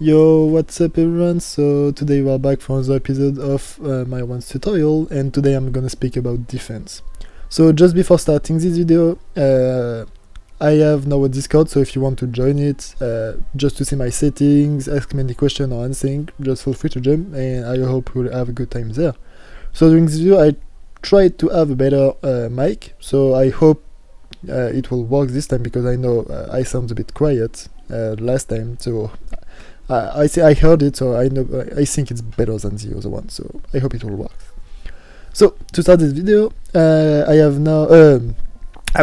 Yo, what's up everyone? So today we are back for another episode of my once tutorial, and today I'm gonna speak about defense. So just before starting this video, I have now a Discord, so if you want to join it, just to see my settings, ask me any question or anything, just feel free to join, and I hope you'll have a good time there. So during this video I tried to have a better mic, so I hope it will work this time, because I know I sound a bit quiet last time, so I heard it, so I know I think it's better than the other one, so I hope it will work. So to start this video, I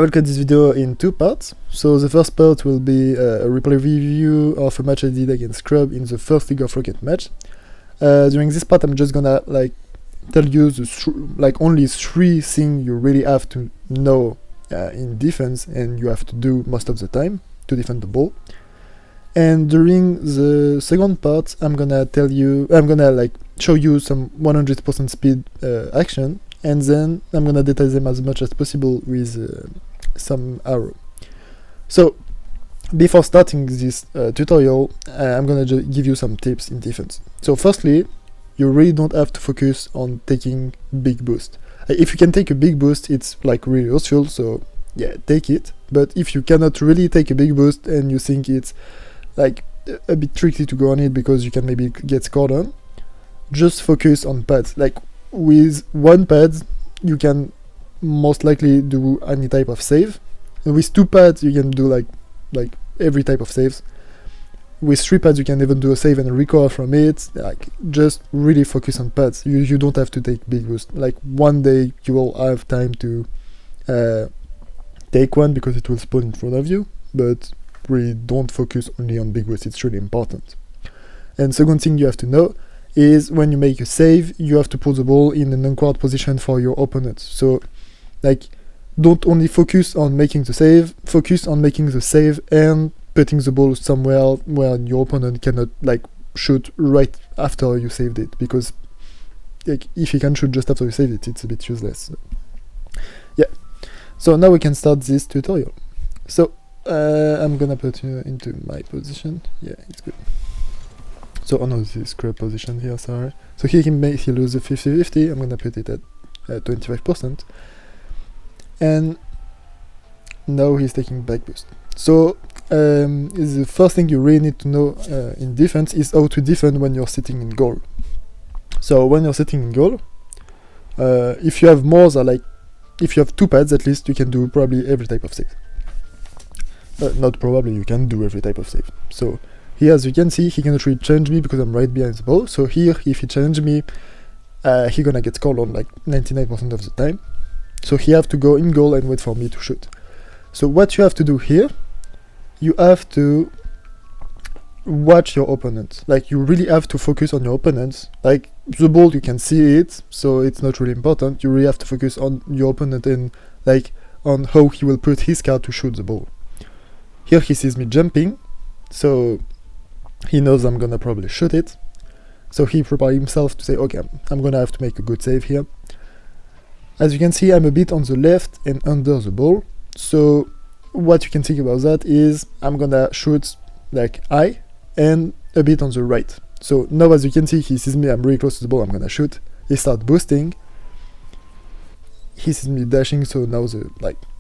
will cut this video in two parts. So the first part will be a replay review of a match I did against Scrub in the first League of Rocket match. During this part I'm just gonna tell you only three things you really have to know in defense, and you have to do most of the time to defend the ball. And during the second part, I'm gonna show you some 100% speed action, and then I'm gonna detail them as much as possible with some arrow. So before starting this tutorial, I'm gonna give you some tips in defense. So firstly, you really don't have to focus on taking big boost. If you can take a big boost, it's really useful, so yeah, take it. But if you cannot really take a big boost and you think it's a bit tricky to go on it because you can maybe get scored on, just focus on pads. With one pad you can most likely do any type of save, and with two pads you can do like every type of saves. With three pads you can even do a save and recover from it. Just really focus on pads. You don't have to take big boost. One day you will have time to take one because it will spawn in front of you, but really don't focus only on big boost. It's really important. And second thing you have to know is, when you make a save, you have to put the ball in an unguard position for your opponent. So don't only focus on making the save, focus on making the save and putting the ball somewhere where your opponent cannot shoot right after you saved it, because if he can shoot just after you saved it, it's a bit useless. Yeah, so now we can start this tutorial. So I'm gonna put you into my position. Yeah, it's good. So no, this is correct position here, sorry. So here he lose a 50-50. I'm gonna put it at 25%. And now he's taking back boost. So the first thing you really need to know in defense is how to defend when you're sitting in goal. So when you're sitting in goal, if you have more than if you have two pads at least, you can do probably every type of save. Not probably, you can do every type of save. So here, as you can see, he cannot really change me because I'm right behind the ball. So here, if he changes me, he gonna get scored on 99% of the time. So he have to go in goal and wait for me to shoot. So what you have to do here, you have to watch your opponent. You really have to focus on your opponent. The ball, you can see it, so it's not really important. You really have to focus on your opponent and on how he will put his card to shoot the ball. Here he sees me jumping, so he knows I'm gonna probably shoot it. So he prepares himself to say, okay, I'm gonna have to make a good save here. As you can see, I'm a bit on the left and under the ball. So what you can think about that is, I'm gonna shoot high and a bit on the right. So now, as you can see, he sees me, I'm really close to the ball, I'm gonna shoot. He starts boosting. He sees me dashing, so now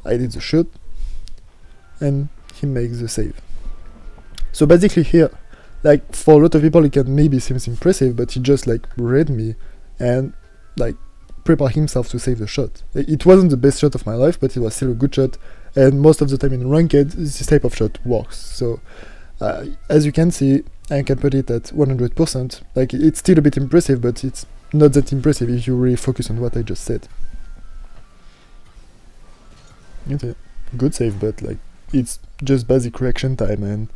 I did the shoot. And he makes the save. So basically here, for a lot of people it can maybe seem impressive, but he just read me and prepare himself to save the shot. It wasn't the best shot of my life, but it was still a good shot, and most of the time in ranked this type of shot works. So as you can see, I can put it at 100%. It's still a bit impressive, but it's not that impressive if you really focus on what I just said. It's a good save, but it's just basic reaction time and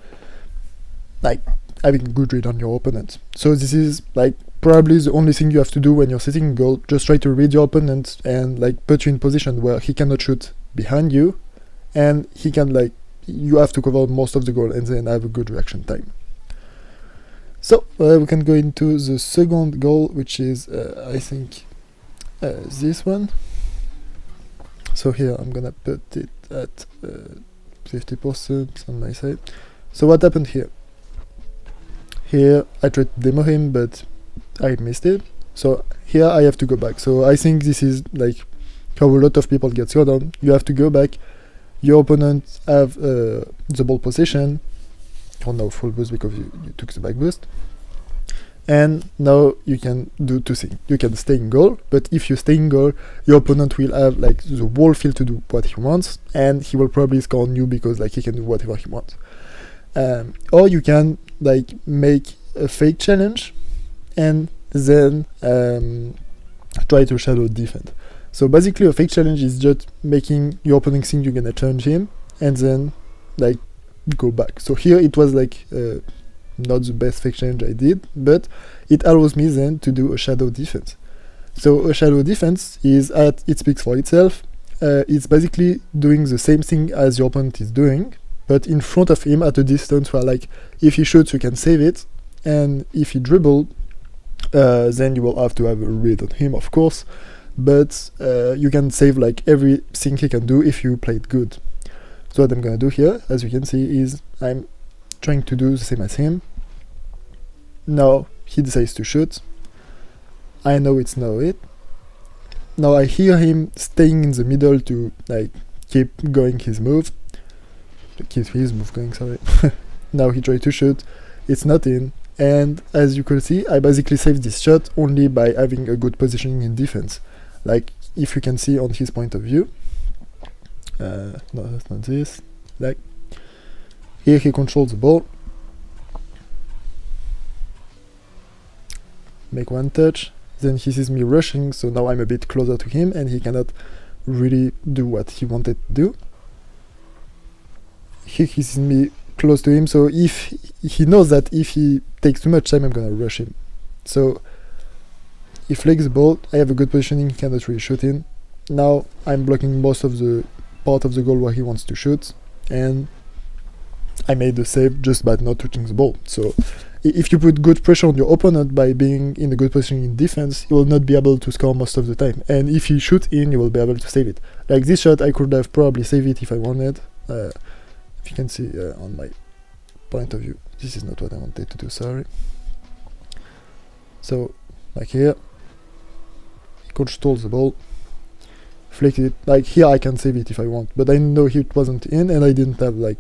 having a good read on your opponent. So this is probably the only thing you have to do when you're sitting in goal. Just try to read your opponent and put you in position where he cannot shoot behind you, and he can you have to cover most of the goal and then have a good reaction time. So we can go into the second goal, which is I think this one. So here I'm gonna put it at 50% on my side. So what happened here? here I tried to demo him, but I missed it. So here I have to go back. So I think this is like how a lot of people get scored on. You have to go back. Your opponent have the ball possession. You're now full boost because you took the back boost. And now you can do two things. You can stay in goal, but if you stay in goal, your opponent will have like the whole field to do what he wants, and he will probably score on you because like he can do whatever he wants. Or you can like make a fake challenge and then try to shadow defend. So basically a fake challenge is just making your opponent think you're gonna challenge him and then like go back. So here it was like not the best fake challenge I did, but it allows me then to do a shadow defense. So a shadow defense is, it speaks for itself, it's basically doing the same thing as your opponent is doing, but in front of him at a distance where like if he shoots you can save it, and if he dribbles then you will have to have a read on him, of course, but you can save like everything he can do if you play it good. So what I'm gonna do here, as you can see, is I'm trying to do the same as him. Now he decides to shoot. I know it's now it. Now I hear him staying in the middle to like keep going his move. Keep his move going, sorry. Now he tried to shoot. It's not in. And as you could see, I basically saved this shot only by having a good positioning in defense. Like if you can see on his point of view. No, that's not this. Like here he controls the ball. Make one touch. Then he sees me rushing, so now I'm a bit closer to him and he cannot really do what he wanted to do. Here he sees me close to him, so if he knows that if he takes too much time, I'm gonna rush him. So he flicks the ball, I have a good positioning, he cannot really shoot in. Now I'm blocking most of the part of the goal where he wants to shoot, and I made the save just by not touching the ball. So if you put good pressure on your opponent by being in a good position in defense, he will not be able to score most of the time. And if he shoots in, you will be able to save it. Like this shot, I could have probably saved it if I wanted. If you can see on my point of view, this is not what I wanted to do, sorry. So, like here, he controls the ball, flick it. Like here I can save it if I want, but I know it wasn't in and I didn't have like,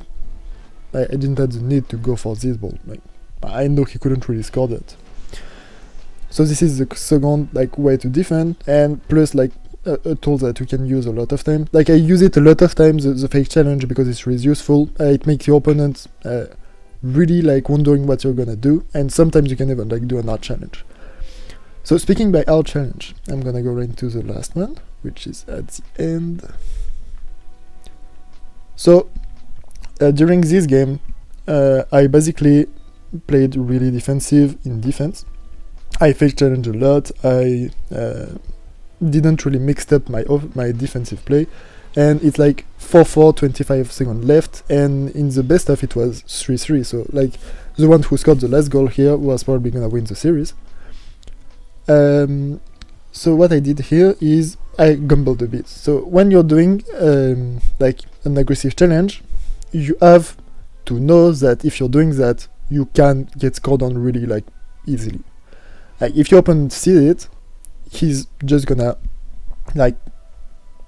I didn't have the need to go for this ball. Like I know he couldn't really score that. So this is the second like way to defend, and plus like a tool that you can use a lot of time. Like I use it a lot of times, the fake challenge, because it's really useful. It makes your opponent really like wondering what you're gonna do, and sometimes you can even like do an art challenge. So speaking by art challenge, I'm gonna go right into the last one, which is at the end. So during this game, I basically played really defensive in defense. I fake challenge a lot. I didn't really mix up my defensive play, and it's like 4-4, 25 seconds left, and in the best of it was 3-3. So like the one who scored the last goal here was probably gonna win the series. So what I did here is I gambled a bit. So when you're doing like an aggressive challenge, you have to know that if you're doing that, you can get scored on really like easily. Like if your opponent sees it, he's just gonna like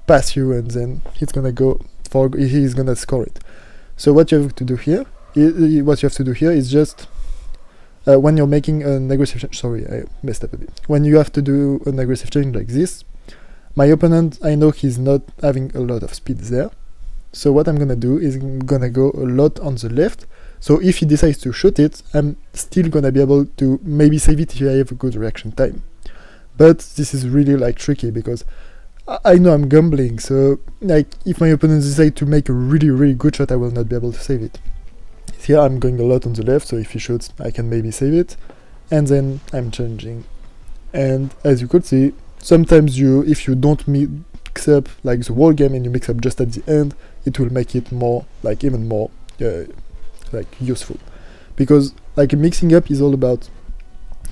pass you, and then he's gonna score it. So what you have to do here, is just when you're making an aggressive sorry, I messed up a bit. When you have to do an aggressive change like this, my opponent, I know he's not having a lot of speed there. So what I'm gonna do is I'm gonna go a lot on the left. So if he decides to shoot it, I'm still gonna be able to maybe save it if I have a good reaction time. But this is really like tricky because I know I'm gambling. So like if my opponent decides to make a really, really good shot, I will not be able to save it. Here I'm going a lot on the left, so if he shoots, I can maybe save it. And then I'm changing. And as you could see, sometimes if you don't mix up like the whole game and you mix up just at the end, it will make it more like even more like useful, because like mixing up is all about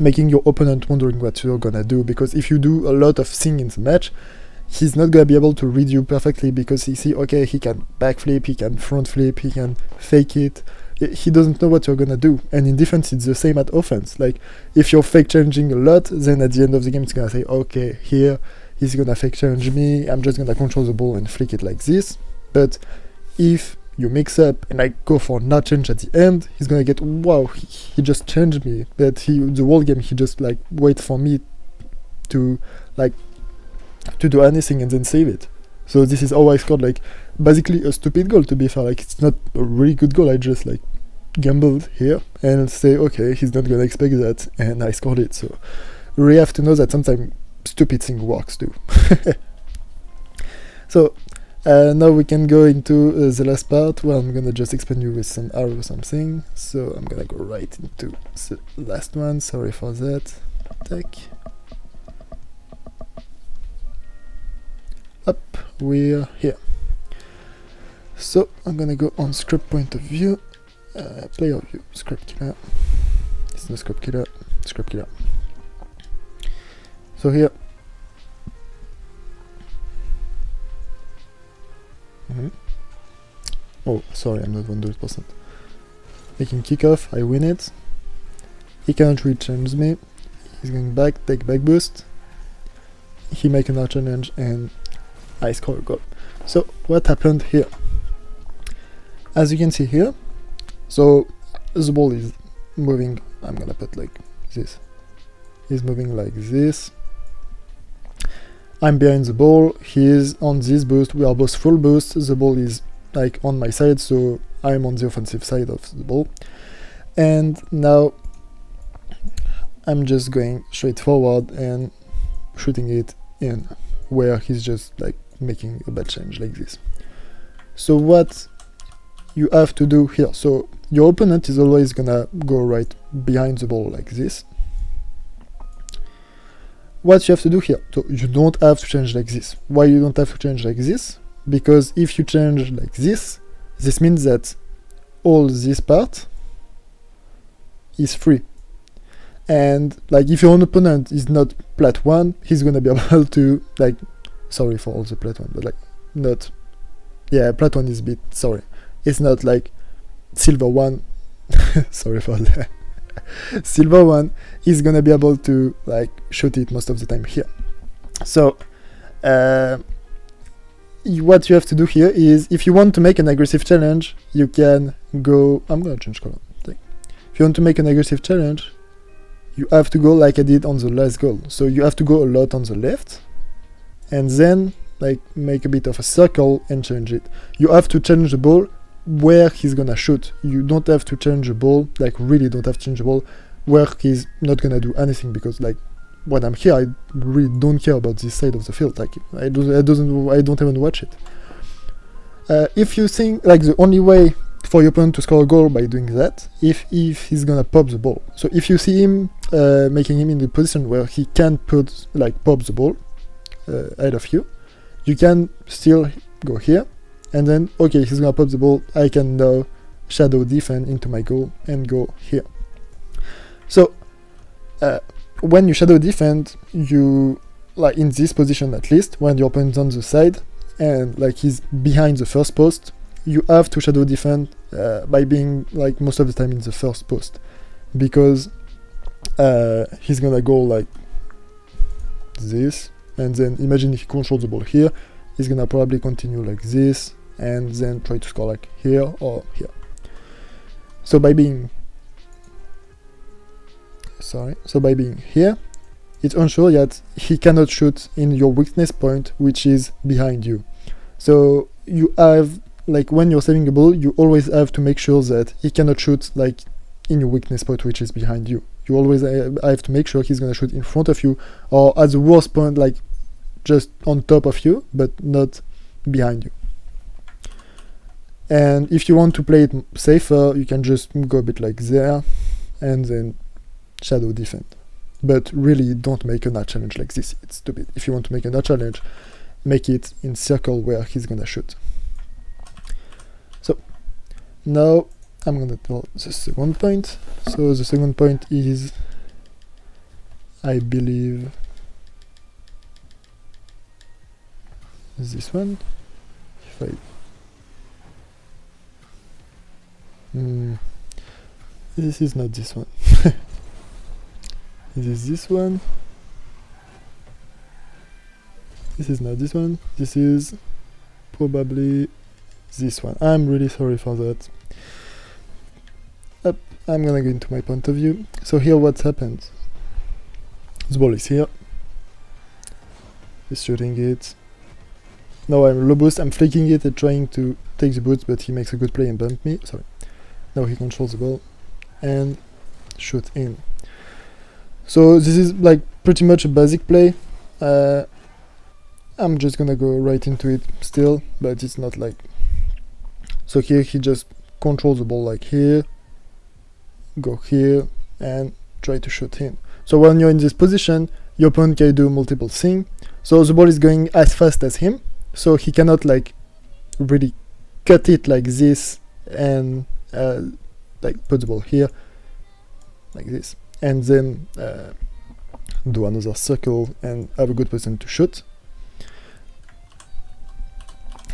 making your opponent wondering what you're gonna do, because if you do a lot of things in the match, he's not gonna be able to read you perfectly, because he see, okay, he can backflip, he can front flip, he can fake it, he doesn't know what you're gonna do. And in defense, it's the same at offense. Like, if you're fake changing a lot, then at the end of the game, it's gonna say, okay, here he's gonna fake change me. I'm just gonna control the ball and flick it like this. But if you mix up and like go for not change at the end, he's gonna get, wow, he just changed me. But the whole game he just like wait for me to do anything and then save it. So this is how I scored like basically a stupid goal, to be fair. Like, it's not a really good goal. I just like gambled here and say, okay, he's not gonna expect that, and I scored it. So you really have to know that sometimes stupid thing works too. So now we can go into the last part, where I'm gonna just explain you with some arrow or something. So I'm gonna go right into the last one. Sorry for that. Tack. Up, we're here. So I'm gonna go on script point of view, player view, script killer. It's no script killer, script killer. So here. Oh, sorry, I'm not 100%. Making kickoff, I win it. He cannot re-change me. He's going back, take back boost. He make another challenge and I score a goal. So what happened here? As you can see here, so the ball is moving. I'm gonna put like this. He's moving like this. I'm behind the ball. He is on this boost. We are both full boost. The ball is like on my side, so I'm on the offensive side of the ball. And now I'm just going straight forward and shooting it in where he's just like making a bad change like this. So what you have to do here, so your opponent is always gonna go right behind the ball like this. What you have to do here, so you don't have to change like this. Why you don't have to change like this? Because if you change like this means that all this part is free. And like, if your own opponent is not plat 1, he's gonna be able to like, sorry for all the plat 1, but like not, yeah, plat 1 is a bit, sorry, it's not like silver 1. Sorry for that. Silver 1 is gonna be able to like shoot it most of the time here. So what you have to do here is, if you want to make an aggressive challenge, you can go, I'm gonna change color. If you want to make an aggressive challenge, you have to go like I did on the last goal. So you have to go a lot on the left and then like make a bit of a circle and change it. You have to change the ball where he's gonna shoot. You don't have to change the ball, like really don't have to change the ball where he's not gonna do anything, because like when I'm here, I really don't care about this side of the field. Like I don't even watch it. If you think like the only way for your opponent to score a goal by doing that, if he's gonna pop the ball. So if you see him making him in the position where he can put like pop the ball ahead of you, you can still go here and then, okay, he's gonna pop the ball, I can now shadow defend into my goal and go here. So when you shadow defend, you like in this position, at least when your opponent's on the side and like he's behind the first post, you have to shadow defend by being like most of the time in the first post, because he's gonna go like this, and then imagine if he controls the ball here, he's gonna probably continue like this and then try to score like here or here. So by being here, it's ensure that he cannot shoot in your weakness point, which is behind you. So you have, like when you're saving a ball, you always have to make sure that he cannot shoot like in your weakness point, which is behind you. You always have to make sure he's gonna shoot in front of you, or at the worst point, like just on top of you, but not behind you. And if you want to play it safer, you can just go a bit like there, and then shadow defend. But really, don't make a nut challenge like this. It's stupid. If you want to make a nut challenge, make it in circle where he's gonna shoot. So now I'm gonna tell the second point. So the second point is, I believe, this one. If I This is not this one. This is this one. This is not this one. This is probably this one. I'm really sorry for that. I'm gonna go into my point of view. So here what's happened. The ball is here. He's shooting it. Now I'm low boost, I'm flicking it and trying to take the boost, but he makes a good play and bump me. Sorry. Now he controls the ball and shoot in. So this is like pretty much a basic play. I'm just gonna go right into it still, but it's not like... So here he just controls the ball like here, go here, and try to shoot in. So when you're in this position, your opponent can do multiple things. So the ball is going as fast as him, so he cannot like really cut it like this and like put the ball here, like this, and then do another circle and have a good position to shoot.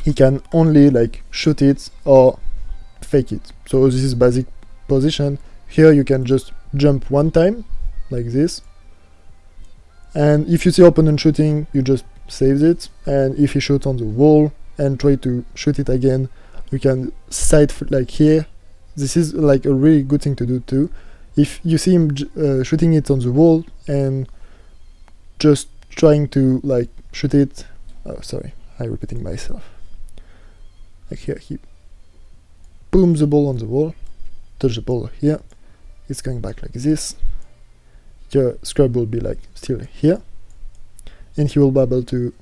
He can only like shoot it or fake it. So this is basic position. Here you can just jump one time like this, and if you see opponent shooting, you just save it, and if he shoots on the wall and try to shoot it again, you can side like here. This is like a really good thing to do too. If you see him shooting it on the wall and just trying to like shoot it, oh sorry, I'm repeating myself. Like here, he booms the ball on the wall, touch the ball here, it's going back like this. Your scrub will be like still here, and he will be able to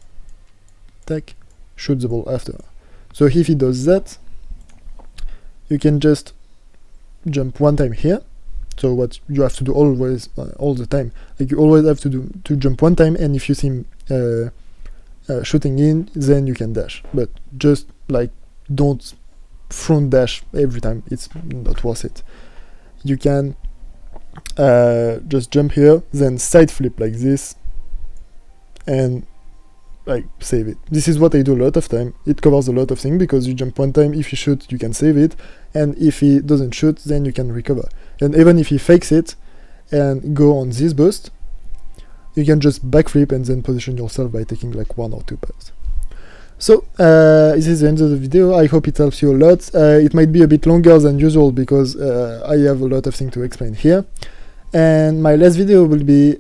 shoot the ball after. So if he does that, you can just jump one time here. So what you have to do always, all the time, like you always have to jump one time, and if you see him shooting in, then you can dash. But just like don't front dash every time, it's not worth it. You can just jump here, then side flip like this, and like save it. This is what I do a lot of time. It covers a lot of things because you jump one time, if you shoot you can save it, and if he doesn't shoot then you can recover. And even if he fakes it and go on this boost, you can just backflip and then position yourself by taking like one or two pads. So this is the end of the video. I hope it helps you a lot. It might be a bit longer than usual because I have a lot of things to explain here. And my last video will be,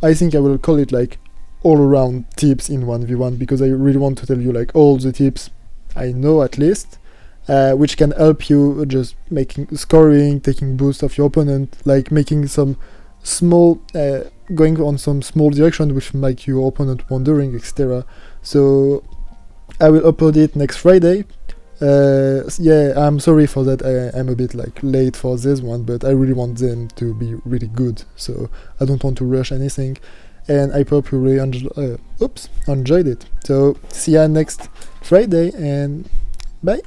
I think I will call it like all around tips in 1v1, because I really want to tell you like all the tips I know at least, which can help you just making scoring, taking boost of your opponent, like making some small, going on some small direction which make your opponent wandering, etc. So I will upload it next Friday. Yeah, I'm sorry for that. I'm a bit like late for this one, but I really want them to be really good, so I don't want to rush anything, and I hope you really enjoyed it. So see ya next Friday, and bye.